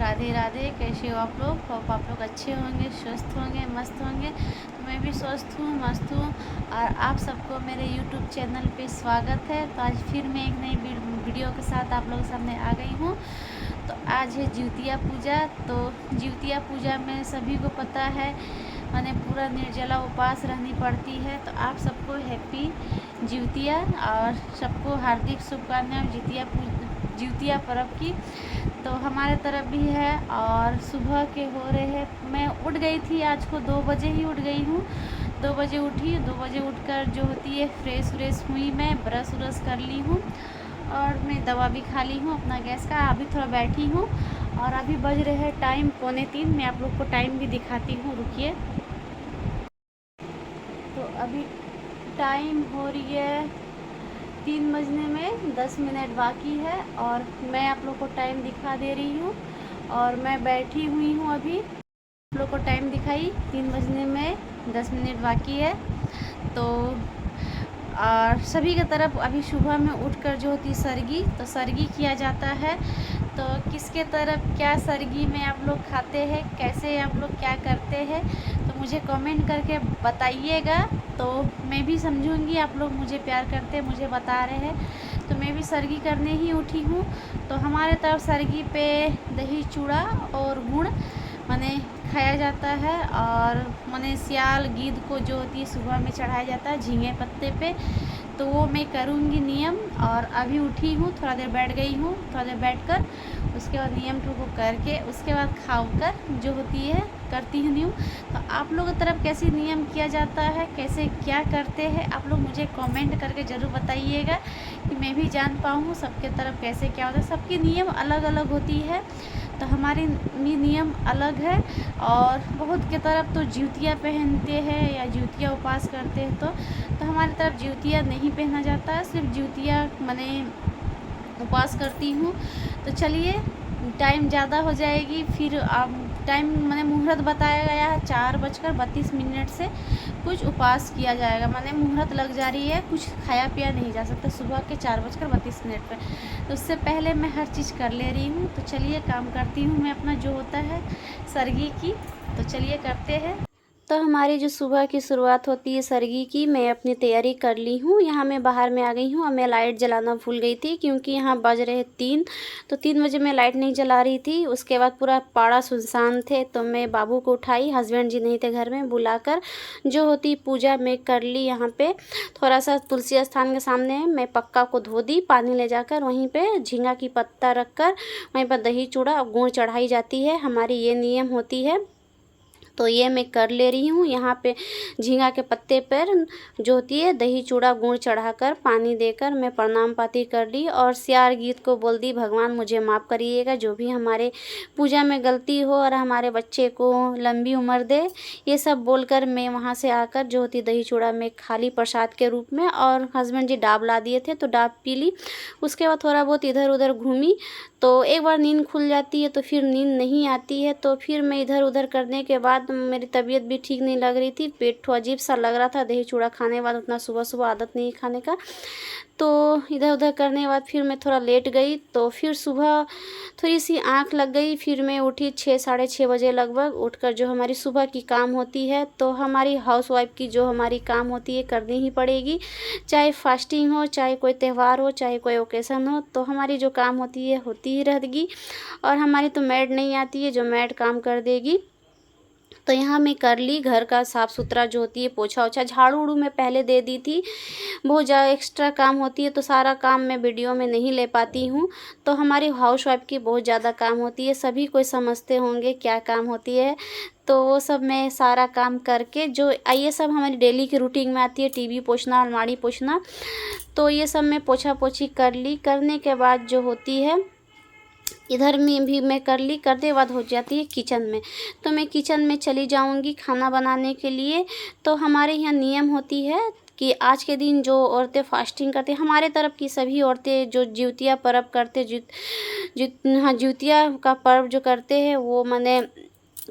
राधे राधे। कैसे हो आप लोग? होप आप लोग अच्छे होंगे, स्वस्थ होंगे, मस्त होंगे। तो मैं भी स्वस्थ हूँ, मस्त हूँ। और आप सबको मेरे यूट्यूब चैनल पे स्वागत है। तो आज फिर मैं एक नई वीडियो के साथ आप लोगों के सामने आ गई हूँ। तो आज है जिउतिया पूजा। तो जिउतिया पूजा में सभी को पता है मैंने पूरा निर्जला उपवास रहनी पड़ती है। तो आप सबको हैप्पी जिउतिया और सबको हार्दिक शुभकामनाएं जिउतिया पर्व की। तो हमारे तरफ भी है और सुबह के हो रहे हैं। मैं उठ गई थी, आज को 2 बजे ही उठ गई हूँ। 2 बजे उठी, 2 बजे उठकर जो होती है फ्रेश हुई, मैं ब्रश व्रश कर ली हूँ और मैं दवा भी खा ली हूँ अपना गैस का। अभी थोड़ा बैठी हूँ और अभी बज रहे हैं टाइम 2:45। मैं आप लोग को टाइम भी दिखाती हूँ, रुकिए। तो अभी टाइम हो रही है 3 बजने में 10 मिनट बाकी है और मैं आप लोग को टाइम दिखा दे रही हूँ और मैं बैठी हुई हूँ। अभी आप लोग को टाइम दिखाई, 3 बजने में 10 मिनट बाकी है। तो और सभी की तरफ अभी सुबह में उठकर जो होती सरगी, तो सरगी किया जाता है। तो किसके तरफ क्या सरगी में आप लोग खाते हैं, कैसे आप लोग क्या करते हैं, तो मुझे कमेंट करके बताइएगा। तो मैं भी समझूंगी आप लोग मुझे प्यार करते हैं, मुझे बता रहे हैं। तो मैं भी सरगी करने ही उठी हूँ। तो हमारे तरफ सरगी पे दही चूड़ा और गुड़ माने खाया जाता है। और माने सियाल गीद को जो होती है सुबह में चढ़ाया जाता है झींगे पत्ते पे। तो वो मैं करूँगी नियम। और अभी उठी हूँ, थोड़ा देर बैठ गई हूँ, थोड़ा देर बैठकर उसके बाद नियम को करके उसके बाद खाकर जो होती है करती हूँ नियम। तो आप लोगों की तरफ कैसे नियम किया जाता है, कैसे क्या करते हैं, आप लोग मुझे कमेंट करके ज़रूर बताइएगा कि मैं भी जान पाऊँ सबके तरफ कैसे क्या होता है। सबकी नियम अलग अलग होती है, तो हमारी नियम अलग है। और बहुत के तरफ तो जूतियाँ पहनते हैं या जूतियाँ उपवास करते हैं। तो हमारी तरफ जूतियाँ नहीं पहना जाता है, सिर्फ जूतियाँ मैंने उपवास करती हूँ। तो चलिए, टाइम ज़्यादा हो जाएगी फिर। अब टाइम मैंने मुहूर्त बताया गया है 4:32 से कुछ उपवास किया जाएगा। मैंने मुहूर्त लग जा रही है, कुछ खाया पिया नहीं जा सकता सुबह के 4:32 पे। तो उससे पहले मैं हर चीज़ कर ले रही हूँ। तो चलिए काम करती हूँ मैं अपना जो होता है सरगी की। तो चलिए करते हैं। तो हमारी जो सुबह की शुरुआत होती है सरगी की, मैं अपनी तैयारी कर ली हूँ। यहाँ मैं बाहर में आ गई हूँ और मैं लाइट जलाना भूल गई थी क्योंकि यहाँ बज रहे 3। तो 3 बजे मैं लाइट नहीं जला रही थी। उसके बाद पूरा पाड़ा सुनसान थे। तो मैं बाबू को उठाई, हस्बैंड जी नहीं थे घर में, बुलाकर जो होती पूजा मैं कर ली। यहाँ पे थोड़ा सा तुलसी स्थान के सामने मैं पक्का को धो दी, पानी ले जाकर वहीं पर झींगा की पत्ता रख कर वहीं पर दही चूड़ा और गुड़ चढ़ाई जाती है। हमारी ये नियम होती है। तो ये मैं कर ले रही हूँ। यहाँ पे झींगा के पत्ते पर जो होती है दही चूड़ा गुड़ चढ़ाकर पानी देकर मैं प्रणाम पाती कर ली और सियार गीत को बोल दी, भगवान मुझे माफ़ करिएगा, जो भी हमारे पूजा में गलती हो और हमारे बच्चे को लंबी उम्र दे। ये सब बोलकर मैं वहाँ से आकर जो होती दही चूड़ा में खा ली प्रसाद के रूप में। और हस्बैंड जी डाब ला दिए थे तो डाब पी ली। उसके बाद थोड़ा बहुत इधर उधर घूमी। तो एक बार नींद खुल जाती है तो फिर नींद नहीं आती है। तो फिर मैं इधर उधर करने के बाद मेरी तबीयत भी ठीक नहीं लग रही थी, पेट तो अजीब सा लग रहा था दही चूड़ा खाने के बाद, उतना सुबह सुबह आदत नहीं खाने का। तो इधर उधर करने के बाद फिर मैं थोड़ा लेट गई। तो फिर सुबह थोड़ी सी आँख लग गई। फिर मैं उठी 6 साढ़े 6 बजे लगभग। उठकर जो हमारी सुबह की काम होती है, तो हमारी हाउसवाइफ की जो हमारी काम होती है करनी ही पड़ेगी, चाहे फास्टिंग हो, चाहे कोई त्यौहार हो, चाहे कोई ओकेज़न हो। तो हमारी जो काम होती है होती ही रहेगी। और हमारी तो मैड नहीं आती है जो मैड काम कर देगी। तो यहाँ मैं कर ली घर का साफ़ सुथरा जो होती है, पोछा ओछा, झाड़ू उड़ू मैं पहले दे दी थी। बहुत ज़्यादा एक्स्ट्रा काम होती है तो सारा काम मैं वीडियो में नहीं ले पाती हूँ। तो हमारी हाउसवाइफ की बहुत ज़्यादा काम होती है, सभी कोई समझते होंगे क्या काम होती है। तो वो सब मैं सारा काम करके जो ये सब हमारी डेली की रूटीन में आती है, टीवी पोछना, अलमारी पोछना, तो ये सब मैं पोछा पोछी कर ली। करने के बाद जो होती है इधर में भी मैं कर ली, करने के बाद हो जाती है किचन में। तो मैं किचन में चली जाऊंगी खाना बनाने के लिए। तो हमारे यहाँ नियम होती है कि आज के दिन जो औरतें फास्टिंग करती हैं, हमारे तरफ की सभी औरतें जो जिउतिया पर्व करते, हाँ जिउतिया का पर्व जो करते हैं वो माने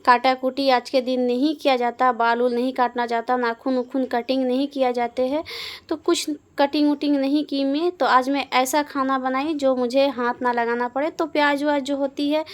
काटा कुटी आज के दिन नहीं किया जाता, बाल उल नहीं काटना जाता, नाखून उखून कटिंग नहीं किया जाते हैं। तो कुछ कटिंग उटिंग नहीं की मैं, तो आज मैं ऐसा खाना बनाई जो मुझे हाथ ना लगाना पड़े। तो प्याज व्याज जो होती है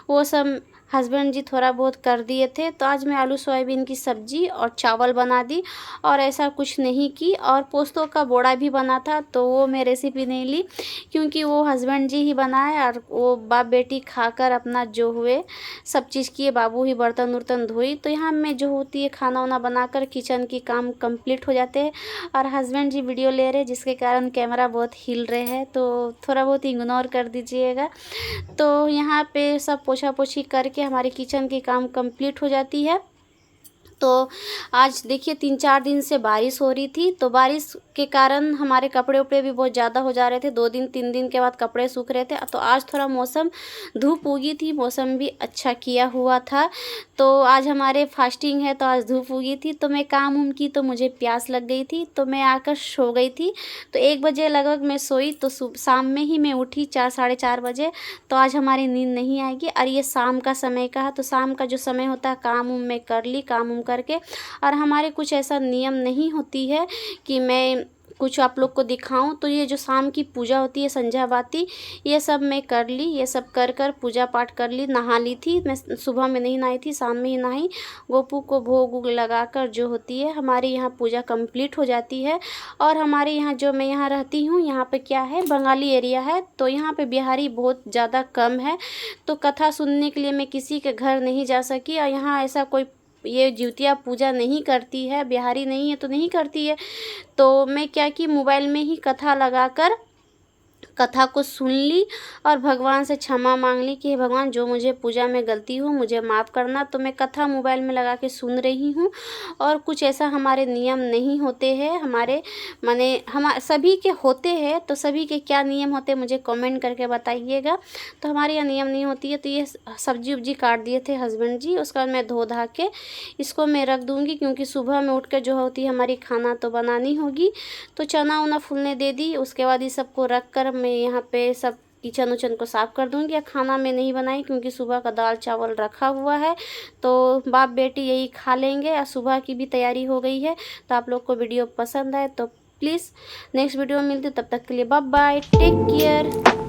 वो सब हस्बैंड जी थोड़ा बहुत कर दिए थे। तो आज मैं आलू सोयाबीन की सब्ज़ी और चावल बना दी और ऐसा कुछ नहीं की। और पोस्तों का बोड़ा भी बना था तो वो मैं रेसिपी नहीं ली क्योंकि वो हस्बैंड जी ही बनाए और वो बाप बेटी खाकर अपना जो हुए सब चीज़ किए, बाबू ही बर्तन उर्तन धोई। तो यहाँ में जो होती है खाना वाना बनाकर किचन की काम कंप्लीट हो जाते हैं। और हस्बैंड जी वीडियो ले रहे जिसके कारण कैमरा बहुत हिल रहे हैं तो थोड़ा बहुत इग्नोर कर दीजिएगा। तो यहाँ पे सब पोछा पोछी करके हमारी किचन की काम कंप्लीट हो जाती है। तो आज देखिए 3-4 दिन से बारिश हो रही थी, तो बारिश के कारण हमारे कपड़े उपड़े भी बहुत ज़्यादा हो जा रहे थे। 2 दिन 3 दिन के बाद कपड़े सूख रहे थे। तो आज थोड़ा मौसम धूप उगी थी, मौसम भी अच्छा किया हुआ था। तो आज हमारे फास्टिंग है तो आज धूप उगी थी। तो मैं काम उम की तो मुझे प्यास लग गई थी तो मैं आकर सो गई थी। तो 1 बजे लगभग मैं सोई तो शाम में ही मैं उठी 4 साढ़े 4 बजे। तो आज हमारी नींद नहीं आएगी। और ये शाम का समय का है तो शाम का जो समय होता है काम उम मैं कर ली, काम उम करके। और हमारे कुछ ऐसा नियम नहीं होती है कि मैं कुछ आप लोग को दिखाऊं। तो ये जो शाम की पूजा होती है संध्या बाती, ये सब मैं कर ली। ये सब कर कर पूजा पाठ कर ली, नहा ली थी। मैं सुबह में नहीं नहाई थी, शाम में ही नहाई। गोपू को भोग उग लगाकर जो होती है हमारे यहाँ पूजा कंप्लीट हो जाती है। और हमारे यहाँ जो मैं यहाँ रहती हूँ यहाँ पे क्या है, बंगाली एरिया है तो यहाँ पे बिहारी बहुत ज़्यादा कम है। तो कथा सुनने के लिए मैं किसी के घर नहीं जा सकी। और यहाँ ऐसा कोई ये जिउतिया पूजा नहीं करती है, बिहारी नहीं है तो नहीं करती है। तो मैं क्या कि मोबाइल में ही कथा लगाकर कथा को सुन ली और भगवान से क्षमा मांग ली कि हे भगवान जो मुझे पूजा में गलती हो मुझे माफ़ करना। तो मैं कथा मोबाइल में लगा के सुन रही हूँ। और कुछ ऐसा हमारे नियम नहीं होते हैं, हमारे माने हम सभी के होते हैं। तो सभी के क्या नियम होते हैं मुझे कमेंट करके बताइएगा। तो हमारे यहाँ नियम नहीं होती है। तो ये सब्जी उब्जी काट दिए थे हस्बैंड जी, उसका मैं धो धा के इसको मैं रख दूँगी क्योंकि सुबह में उठ कर जो होती है हमारी खाना तो बनानी होगी। तो चना उना फूलने दे दी, उसके बाद इस सबको रख कर मैं यहाँ पे सब किचन उचन को साफ़ कर दूँगी। या खाना मैं नहीं बनाई क्योंकि सुबह का दाल चावल रखा हुआ है तो बाप बेटी यही खा लेंगे। और सुबह की भी तैयारी हो गई है। तो आप लोग को वीडियो पसंद आए तो प्लीज़ नेक्स्ट वीडियो में मिलती, तब तक के लिए बाय बाय, टेक केयर।